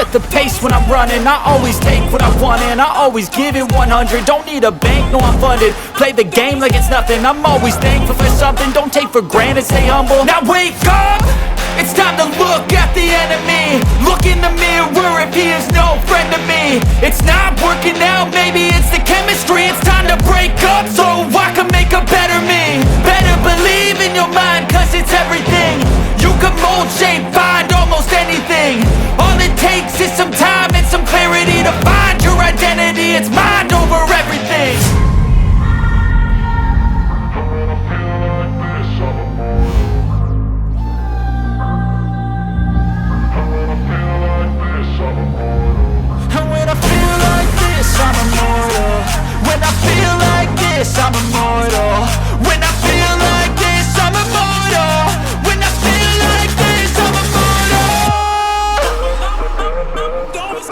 up the pace when I'm running. I always take what I want and I always give it 100. Don't need a bank, no I'm funded. Play the game like it's nothing. I'm always thankful for something. Don't take for granted, stay humble. Now wake up! It's time to look at the enemy. Look in the mirror if he is no friend to me. It's not working out, maybe it's the chemistry. It's time to break up so I can make a better me. Better believe in your mind, cause it's everything. You can mold, shape, find almost anything. All it takes is some time and some clarity to find your identity. It's mind over everything. I'm immortal. When I feel like this, I'm immortal. When I feel like this, I'm immortal. When I feel like this, I'm immortal. Don't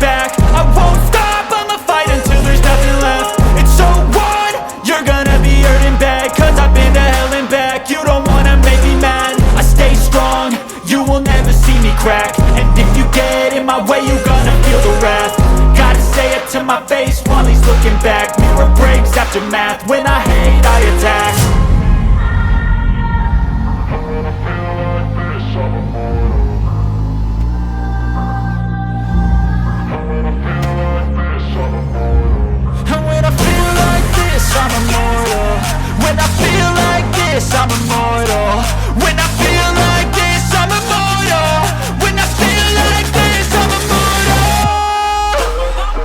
back. I won't stop, I'ma fight until there's nothing left. It's so on, you're gonna be hurting bad, cause I've been to hell and back. You don't wanna make me mad, I stay strong, you will never see me crack. And if you get in my way, you're gonna feel the wrath. Gotta say it to my face while he's looking back. Mirror breaks after math, when I hate I attack. I'm immortal. When I feel like this, I'm immortal. When I